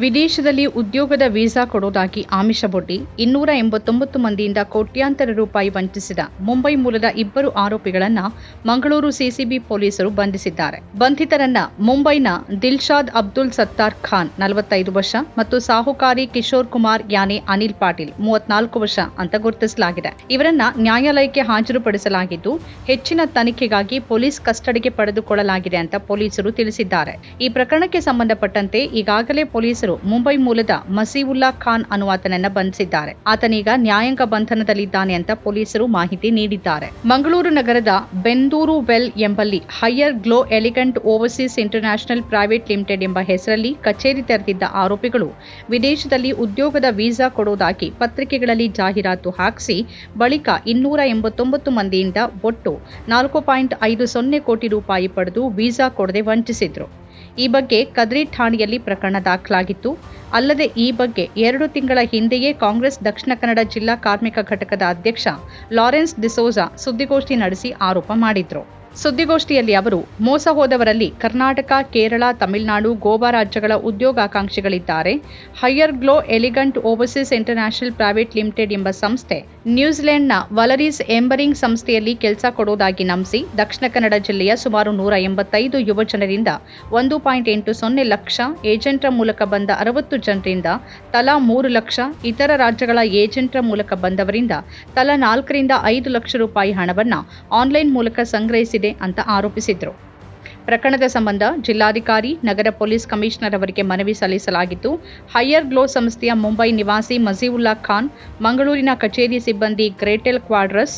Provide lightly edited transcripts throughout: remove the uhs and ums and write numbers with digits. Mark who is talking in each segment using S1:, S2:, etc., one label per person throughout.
S1: ವಿದೇಶದಲ್ಲಿ ಉದ್ಯೋಗದ ವೀಸಾ ಕೊಡುವುದಾಗಿ ಆಮಿಷವೊಡ್ಡಿ 289 ಮಂದಿಯಿಂದ ಕೋಟ್ಯಾಂತರ ರೂಪಾಯಿ ವಂಚಿಸಿದ ಮುಂಬೈ ಮೂಲದ ಇಬ್ಬರು ಆರೋಪಿಗಳನ್ನು ಮಂಗಳೂರು ಸಿಸಿಬಿ ಪೊಲೀಸರು ಬಂಧಿಸಿದ್ದಾರೆ. ಬಂಧಿತರನ್ನ ಮುಂಬೈನ ದಿಲ್ಶಾದ್ ಅಬ್ದುಲ್ ಸತ್ತಾರ್ ಖಾನ್ 45 ವರ್ಷ ಮತ್ತು ಸಾಹುಕಾರಿ ಕಿಶೋರ್ ಕುಮಾರ್ ಯಾನೆ ಅನಿಲ್ ಪಾಟೀಲ್ 34 ವರ್ಷ ಅಂತ ಗುರುತಿಸಲಾಗಿದೆ. ಇವರನ್ನ ನ್ಯಾಯಾಲಯಕ್ಕೆ ಹಾಜರುಪಡಿಸಲಾಗಿದ್ದು ಹೆಚ್ಚಿನ ತನಿಖೆಗಾಗಿ ಪೊಲೀಸ್ ಕಸ್ಟಡಿಗೆ ಪಡೆದುಕೊಳ್ಳಲಾಗಿದೆ ಅಂತ ಪೊಲೀಸರು ತಿಳಿಸಿದ್ದಾರೆ. ಈ ಪ್ರಕರಣಕ್ಕೆ ಸಂಬಂಧಪಟ್ಟಂತೆ ಈಗಾಗಲೇ ಪೊಲೀಸರು ಮುಂಬೈ ಮೂಲದ ಮಸೀವುಲ್ಲಾ ಖಾನ್ ಅನ್ನುವಾತನನ್ನ ಬಂಧಿಸಿದ್ದಾರೆ. ಆತನೀಗ ನ್ಯಾಯಾಂಗ ಬಂಧನದಲ್ಲಿದ್ದಾನೆ ಅಂತ ಪೊಲೀಸರು ಮಾಹಿತಿ ನೀಡಿದ್ದಾರೆ. ಮಂಗಳೂರು ನಗರದ ಬೆಂದೂರು ವೆಲ್ ಎಂಬಲ್ಲಿ higher Glow Elegant Overseas International Private Limited ಎಂಬ ಹೆಸರಲ್ಲಿ ಕಚೇರಿ ತೆರೆದಿದ್ದ ಆರೋಪಿಗಳು ವಿದೇಶದಲ್ಲಿ ಉದ್ಯೋಗದ ವೀಸಾ ಕೊಡುವುದಾಗಿ ಪತ್ರಿಕೆಗಳಲ್ಲಿ ಜಾಹೀರಾತು ಹಾಕಿಸಿ ಬಳಿಕ 289 ಮಂದಿಯಿಂದ ಒಟ್ಟು 4.50 ಕೋಟಿ ರೂಪಾಯಿ ಪಡೆದು ವೀಸಾ ಕೊಡದೆ ವಂಚಿಸಿದ್ರು. ಈ ಬಗ್ಗೆ ಕದ್ರಿ ಠಾಣೆಯಲ್ಲಿ ಪ್ರಕರಣ ದಾಖಲಾಗಿತ್ತು. ಅಲ್ಲದೆ ಈ ಬಗ್ಗೆ 2 ತಿಂಗಳ ಹಿಂದೆಯೇ ಕಾಂಗ್ರೆಸ್ ದಕ್ಷಿಣ ಕನ್ನಡ ಜಿಲ್ಲಾ ಕಾರ್ಮಿಕ ಘಟಕದ ಅಧ್ಯಕ್ಷ ಲಾರೆನ್ಸ್ ಡಿಸೋಜಾ ಸುದ್ದಿಗೋಷ್ಠಿ ನಡೆಸಿ ಆರೋಪ ಮಾಡಿದ್ರು. ಸುದ್ದಿಗೋಷ್ಠಿಯಲ್ಲಿ ಅವರು ಮೋಸ ಹೋದವರಲ್ಲಿ ಕರ್ನಾಟಕ, ಕೇರಳ, ತಮಿಳುನಾಡು, ಗೋವಾ ರಾಜ್ಯಗಳ ಉದ್ಯೋಗಾಕಾಂಕ್ಷಿಗಳಿದ್ದಾರೆ. Higher Glow Elegant Overseas International Private Limited ಎಂಬ ಸಂಸ್ಥೆ ನ್ಯೂಜಿಲೆಂಡ್ನ ವಲರೀಸ್ ಎಂಬರಿಂಗ್ ಸಂಸ್ಥೆಯಲ್ಲಿ ಕೆಲಸ ಕೊಡುವುದಾಗಿ ನಂಬಿಸಿ ದಕ್ಷಿಣ ಕನ್ನಡ ಜಿಲ್ಲೆಯ ಸುಮಾರು 185 ಯುವ ಜನರಿಂದ 1.80 ಲಕ್ಷ, ಏಜೆಂಟರ ಮೂಲಕ ಬಂದ 60 ಜನರಿಂದ ತಲಾ 3 ಲಕ್ಷ, ಇತರ ರಾಜ್ಯಗಳ ಏಜೆಂಟರ ಮೂಲಕ ಬಂದವರಿಂದ ತಲಾ 4 ರಿಂದ 5 ಲಕ್ಷ ರೂಪಾಯಿ ಹಣವನ್ನು ಆನ್ಲೈನ್ ಮೂಲಕ ಸಂಗ್ರಹಿಸಿದೆ ಅಂತ ಆರೋಪಿಸಿದ್ರು. ಪ್ರಕರಣದ ಸಂಬಂಧ ಜಿಲ್ಲಾಧಿಕಾರಿ, ನಗರ ಪೊಲೀಸ್ ಕಮಿಷನರ್ ಅವರಿಗೆ ಮನವಿ ಸಲ್ಲಿಸಲಾಗಿತ್ತು. ಹೈಯರ್ ಗ್ಲೋ ಸಂಸ್ಥೆಯ ಮುಂಬೈ ನಿವಾಸಿ ಮಸೀವುಲ್ಲಾ ಖಾನ್, ಮಂಗಳೂರಿನ ಕಚೇರಿ ಸಿಬ್ಬಂದಿ ಗ್ರೇಟೆಲ್ ಕ್ವಾಡ್ರಸ್,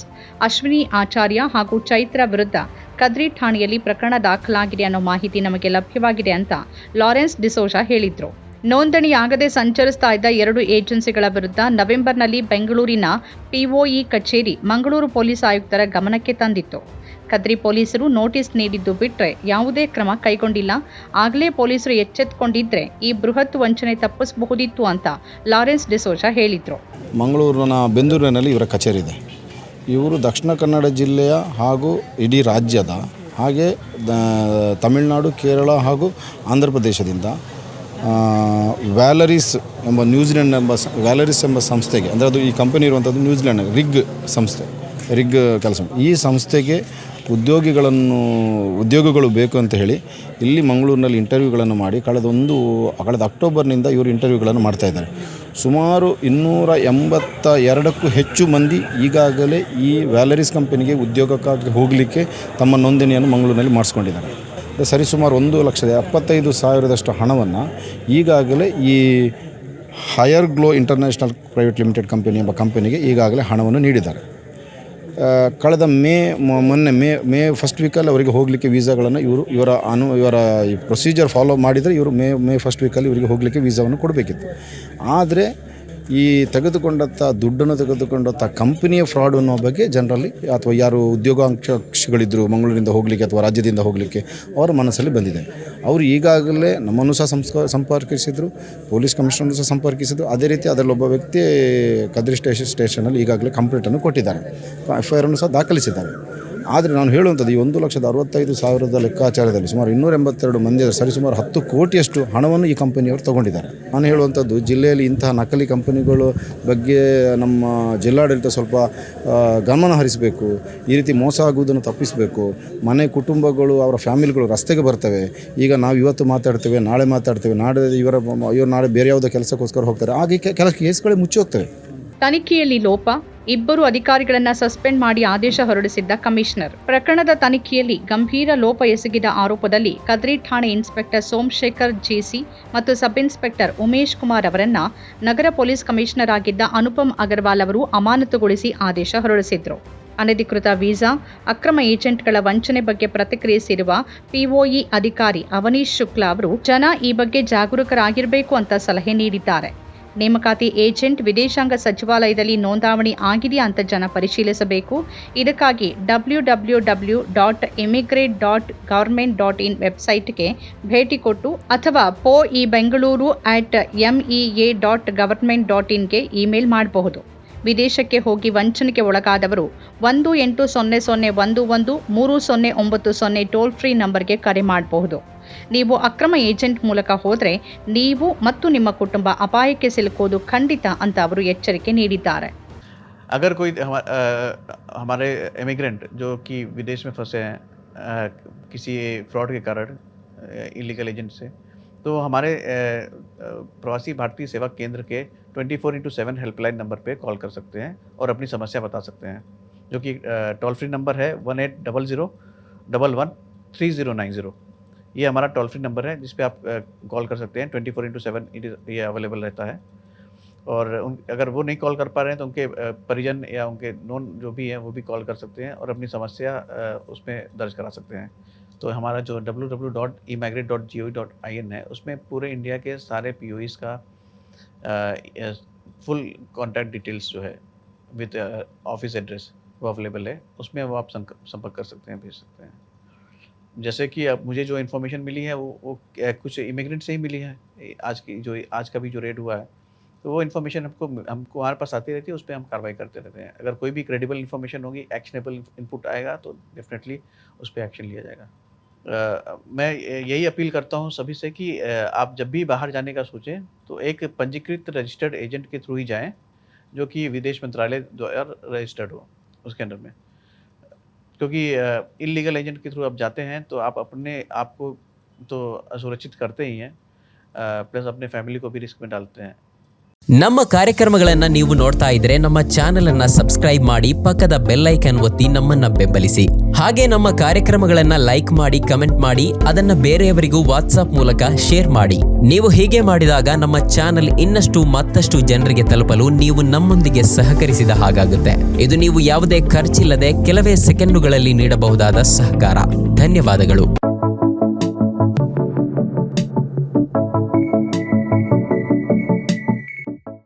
S1: ಅಶ್ವಿನಿ ಆಚಾರ್ಯ ಹಾಗೂ ಚೈತ್ರ ವಿರುದ್ಧ ಕದ್ರಿ ಠಾಣೆಯಲ್ಲಿ ಪ್ರಕರಣ ದಾಖಲಾಗಿದೆ ಅನ್ನೋ ಮಾಹಿತಿ ನಮಗೆ ಲಭ್ಯವಾಗಿದೆ ಅಂತ ಲಾರೆನ್ಸ್ ಡಿಸೋಜಾ ಹೇಳಿದ್ರು. ನೋಂದಣಿಯಾಗದೆ ಸಂಚರಿಸ್ತಾ ಇದ್ದ 2 ಏಜೆನ್ಸಿಗಳ ವಿರುದ್ಧ ನವೆಂಬರ್ನಲ್ಲಿ ಬೆಂಗಳೂರಿನ ಪಿಒಇ ಕಚೇರಿ ಮಂಗಳೂರು ಪೊಲೀಸ್ ಆಯುಕ್ತರ ಗಮನಕ್ಕೆ ತಂದಿತ್ತು. ಕದ್ರಿ ಪೊಲೀಸರು ನೋಟಿಸ್ ನೀಡಿದ್ದು ಬಿಟ್ಟರೆ ಯಾವುದೇ ಕ್ರಮ ಕೈಗೊಂಡಿಲ್ಲ. ಆಗಲೇ ಪೊಲೀಸರು ಎಚ್ಚೆತ್ತುಕೊಂಡಿದ್ರೆ ಈ ಬೃಹತ್ ವಂಚನೆ ತಪ್ಪಿಸಬಹುದಿತ್ತು ಅಂತ ಲಾರೆನ್ಸ್ ಡಿಸೋಜಾ ಹೇಳಿದ್ರು.
S2: ಮಂಗಳೂರಿನ ಬೆಂದೂರಿನಲ್ಲಿ ಇವರ ಕಚೇರಿ ಇದೆ. ಇವರು ದಕ್ಷಿಣ ಕನ್ನಡ ಜಿಲ್ಲೆಯ ಹಾಗೂ ಇಡೀ ರಾಜ್ಯದ ಹಾಗೆ ತಮಿಳುನಾಡು, ಕೇರಳ ಹಾಗೂ ಆಂಧ್ರ ಪ್ರದೇಶದಿಂದ ವ್ಯಾಲರೀಸ್ ಎಂಬ ನ್ಯೂಜಿಲೆಂಡ್ ವ್ಯಾಲರೀಸ್ ಎಂಬ ಸಂಸ್ಥೆಗೆ, ಅಂದರೆ ಅದು ಈ ಕಂಪನಿ ಇರುವಂಥದ್ದು ನ್ಯೂಜಿಲೆಂಡ್ ರಿಗ್ ಕೆಲಸ. ಈ ಸಂಸ್ಥೆಗೆ ಉದ್ಯೋಗಗಳು ಬೇಕು ಅಂತ ಹೇಳಿ ಇಲ್ಲಿ ಮಂಗಳೂರಿನಲ್ಲಿ ಇಂಟರ್ವ್ಯೂಗಳನ್ನು ಮಾಡಿ ಕಳೆದ ಅಕ್ಟೋಬರ್ನಿಂದ ಇವರು ಇಂಟರ್ವ್ಯೂಗಳನ್ನು ಮಾಡ್ತಾಯಿದ್ದಾರೆ. ಸುಮಾರು 282ಕ್ಕೂ ಹೆಚ್ಚು ಮಂದಿ ಈಗಾಗಲೇ ಈ ವ್ಯಾಲರೀಸ್ ಕಂಪನಿಗೆ ಉದ್ಯೋಗಕ್ಕಾಗಿ ಹೋಗಲಿಕ್ಕೆ ತಮ್ಮ ನೋಂದಣಿಯನ್ನು ಮಂಗಳೂರಿನಲ್ಲಿ ಮಾಡಿಸ್ಕೊಂಡಿದ್ದಾರೆ. ಸರಿಸುಮಾರು 1,75,000 ಹಣವನ್ನು ಈಗಾಗಲೇ ಈ higher glow international Private limited company ಎಂಬ ಕಂಪನಿಗೆ ಈಗಾಗಲೇ ಹಣವನ್ನು ನೀಡಿದ್ದಾರೆ. ಕಳೆದ ಮೇ ಫಸ್ಟ್ ವೀಕಲ್ಲಿ ಅವರಿಗೆ ಹೋಗಲಿಕ್ಕೆ ವೀಸಾಗಳನ್ನು ಇವರ ಈ ಪ್ರೊಸೀಜರ್ ಫಾಲೋ ಮಾಡಿದರೆ ಇವರು ಮೇ ಫಸ್ಟ್ ವೀಕಲ್ಲಿ ಇವರಿಗೆ ಹೋಗಲಿಕ್ಕೆ ವೀಸಾವನ್ನು ಕೊಡಬೇಕಿತ್ತು. ಆದರೆ ಈ ದುಡ್ಡನ್ನು ತೆಗೆದುಕೊಂಡಂಥ ಕಂಪನಿಯ ಫ್ರಾಡ್ ಅನ್ನೋ ಬಗ್ಗೆ ಜನರಲ್ಲಿ ಅಥವಾ ಯಾರು ಉದ್ಯೋಗಾಕಾಂಕ್ಷಿಗಳಿದ್ದರು ಮಂಗಳೂರಿನಿಂದ ಹೋಗಲಿಕ್ಕೆ ಅಥವಾ ರಾಜ್ಯದಿಂದ ಹೋಗಲಿಕ್ಕೆ ಅವರ ಮನಸ್ಸಲ್ಲಿ ಬಂದಿದೆ. ಅವರು ಈಗಾಗಲೇ ನಮ್ಮನ್ನು ಸಹ ಸಂಪರ್ಕಿಸಿದರು, ಪೊಲೀಸ್ ಕಮಿಷನರ್ನು ಸಹ ಸಂಪರ್ಕಿಸಿದರು. ಅದೇ ರೀತಿ ಅದರಲ್ಲಿ ಒಬ್ಬ ವ್ಯಕ್ತಿ ಕದ್ರಿ ಸ್ಟೇಷನಲ್ಲಿ ಈಗಾಗಲೇ ಕಂಪ್ಲೇಂಟನ್ನು ಕೊಟ್ಟಿದ್ದಾರೆ, FIR ಅನ್ನು ಸಹ ದಾಖಲಿಸಿದ್ದಾರೆ. ಆದರೆ ನಾನು ಹೇಳುವಂಥದ್ದು ಈ 1,65,000 ಲೆಕ್ಕಾಚಾರದಲ್ಲಿ ಸುಮಾರು 282 ಮಂದಿ ಸರಿಸುಮಾರು 10 ಕೋಟಿಯಷ್ಟು ಹಣವನ್ನು ಈ ಕಂಪನಿಯವರು ತಗೊಂಡಿದ್ದಾರೆ. ನಾನು ಹೇಳುವಂಥದ್ದು ಜಿಲ್ಲೆಯಲ್ಲಿ ಇಂತಹ ನಕಲಿ ಕಂಪನಿಗಳ ಬಗ್ಗೆ ನಮ್ಮ ಜಿಲ್ಲಾಡಳಿತ ಸ್ವಲ್ಪ ಗಮನ ಹರಿಸಬೇಕು. ಈ ರೀತಿ ಮೋಸ ಆಗುವುದನ್ನು ತಪ್ಪಿಸಬೇಕು. ಕುಟುಂಬಗಳು, ಅವರ ಫ್ಯಾಮಿಲಿಗಳು ರಸ್ತೆಗೆ ಬರ್ತವೆ. ಈಗ ನಾವು ಇವತ್ತು ಮಾತಾಡ್ತೇವೆ, ನಾಳೆ ಮಾತಾಡ್ತೇವೆ, ಇವರು ನಾಳೆ ಬೇರೆ ಯಾವುದೋ ಕೆಲಸಕ್ಕೋಸ್ಕರ ಹೋಗ್ತಾರೆ. ಹಾಗೆ ಕೆಲ ಕೇಸ್ಗಳೇ ಮುಚ್ಚಿ ಹೋಗ್ತವೆ.
S1: ತನಿಖೆಯಲ್ಲಿ ಲೋಪ, 2 ಅಧಿಕಾರಿಗಳನ್ನ ಸಸ್ಪೆಂಡ್ ಮಾಡಿ ಆದೇಶ ಹೊರಡಿಸಿದ್ದ ಕಮಿಷನರ್. ಪ್ರಕರಣದ ತನಿಖೆಯಲ್ಲಿ ಗಂಭೀರ ಲೋಪ ಎಸಗಿದ ಆರೋಪದಲ್ಲಿ ಕದ್ರಿ ಠಾಣೆ ಇನ್ಸ್ಪೆಕ್ಟರ್ ಸೋಮಶೇಖರ್ ಜೆಸಿ ಮತ್ತು ಸಬ್ ಇನ್ಸ್ಪೆಕ್ಟರ್ ಉಮೇಶ್ ಕುಮಾರ್ ಅವರನ್ನ ನಗರ ಪೊಲೀಸ್ ಕಮಿಷನರ್ ಆಗಿದ್ದ ಅನುಪಮ್ ಅಗರ್ವಾಲ್ ಅವರು ಅಮಾನತುಗೊಳಿಸಿ ಆದೇಶ ಹೊರಡಿಸಿದ್ರು. ಅನಧಿಕೃತ ವೀಸಾ, ಅಕ್ರಮ ಏಜೆಂಟ್ಗಳ ವಂಚನೆ ಬಗ್ಗೆ ಪ್ರತಿಕ್ರಿಯಿಸಿರುವ ಪಿಒಇ ಅಧಿಕಾರಿ ಅವನೀಶ್ ಶುಕ್ಲಾ ಅವರು ಈ ಬಗ್ಗೆ ಜಾಗರೂಕರಾಗಿರಬೇಕು ಅಂತ ಸಲಹೆ ನೀಡಿದ್ದಾರೆ. ನೇಮಕಾತಿ ಏಜೆಂಟ್ ವಿದೇಶಾಂಗ ಸಚಿವಾಲಯದಲ್ಲಿ ನೋಂದಾವಣಿ ಆಗಿದೆಯಾ ಅಂತ ಜನ ಪರಿಶೀಲಿಸಬೇಕು. ಇದಕ್ಕಾಗಿ www.immigrate.government.in ವೆಬ್ಸೈಟ್ಗೆ ಭೇಟಿ ಕೊಟ್ಟು ಅಥವಾ poebengaluru@mea.government.in ಗೆ ಇಮೇಲ್ ಮಾಡಬಹುದು. ವಿದೇಶಕ್ಕೆ ಹೋಗಿ ವಂಚನೆಗೆ ಒಳಗಾದವರು 1800 11 3090 ಟೋಲ್ ಫ್ರೀ ನಂಬರ್ಗೆ ಕರೆ ಮಾಡಬಹುದು. ನೀವು ಅಕ್ರಮ ಏಜೆಂಟ್ ಮೂಲಕ ಹೋದರೆ ನೀವು ಮತ್ತು ನಿಮ್ಮ ಕುಟುಂಬ ಅಪಾಯಕ್ಕೆ ಸಿಲುಕೋದು ಖಂಡಿತ ಅಂತ ಅವರು ಎಚ್ಚರಿಕೆ ನೀಡಿದ್ದಾರೆ.
S3: अगर कोई हमारे इमिग्रेंट जो कि विदेश में फंसे हैं किसी फ्रॉड के कारण इलीगल एजेंट से, तो हमारे प्रवासी भारतीय सेवा केंद्र के 24/7 हेल्पलाइन नंबर पे कॉल कर सकते हैं और अपनी समस्या बता सकते हैं, जो कि टोल फ्री नंबर है 1800113090। ये हमारा टोल फ्री नंबर है जिस पे आप कॉल कर सकते हैं। 24/7 ये अवेलेबल रहता है। और अगर वो नहीं कॉल कर पा रहे हैं तो उनके परिजन या उनके नोन जो भी हैं वो भी कॉल कर सकते हैं और अपनी समस्या उसमें दर्ज करा सकते हैं। तो हमारा जो www.emigrate.gov.in है उसमें पूरे इंडिया के सारे POEs का फुल कॉन्टैक्ट डिटेल्स जो है विद ऑफिस एड्रेस वो अवेलेबल है। उसमें वो आप संपर्क कर सकते हैं, भेज सकते हैं। जैसे कि अब मुझे जो इन्फॉर्मेशन मिली है वो कुछ इमिग्रेंट से ही मिली है। आज का भी जो रेड हुआ है तो वो इन्फॉर्मेशन हमको हमारे पास आती रहती है, उस पर हम कार्रवाई करते रहते हैं। अगर कोई भी क्रेडिबल इन्फॉर्मेशन होगी, एक्शनेबल इनपुट आएगा तो डेफिनेटली उस पर एक्शन लिया जाएगा। मैं यही अपील करता हूँ सभी से कि आप जब भी बाहर जाने का सोचें तो एक पंजीकृत रजिस्टर्ड एजेंट के थ्रू ही जाएँ, जो कि विदेश मंत्रालय द्वारा रजिस्टर्ड हो उसके अंडर में। क्योंकि इलीगल एजेंट के थ्रू आप जाते हैं तो आप अपने आप को तो असुरक्षित करते ही हैं, प्लस अपने फैमिली को भी रिस्क में डालते हैं।
S4: ನಮ್ಮ ಕಾರ್ಯಕ್ರಮಗಳನ್ನು ನೀವು ನೋಡ್ತಾ ಇದ್ರೆ ನಮ್ಮ ಚಾನೆಲ್ ಅನ್ನ ಸಬ್ಸ್ಕ್ರೈಬ್ ಮಾಡಿ, ಪಕ್ಕದ ಬೆಲ್ ಐಕಾನ್ ಒತ್ತಿ ನಮ್ಮನ್ನ ಬೆಂಬಲಿಸಿ. ಹಾಗೆ ನಮ್ಮ ಕಾರ್ಯಕ್ರಮಗಳನ್ನ ಲೈಕ್ ಮಾಡಿ, ಕಮೆಂಟ್ ಮಾಡಿ, ಅದನ್ನ ಬೇರೆಯವರಿಗೂ ವಾಟ್ಸ್ಆಪ್ ಮೂಲಕ ಶೇರ್ ಮಾಡಿ. ನೀವು ಹೀಗೆ ಮಾಡಿದಾಗ ನಮ್ಮ ಚಾನೆಲ್ ಇನ್ನಷ್ಟು ಮತ್ತಷ್ಟು ಜನರಿಗೆ ತಲುಪಲು ನೀವು ನಮ್ಮೊಂದಿಗೆ ಸಹಕರಿಸಿದ ಹಾಗಾಗುತ್ತೆ. ಇದು ನೀವು ಯಾವುದೇ ಖರ್ಚಿಲ್ಲದೆ ಕೆಲವೇ ಸೆಕೆಂಡುಗಳಲ್ಲಿ ನೀಡಬಹುದಾದ ಸಹಕಾರ. ಧನ್ಯವಾದಗಳು.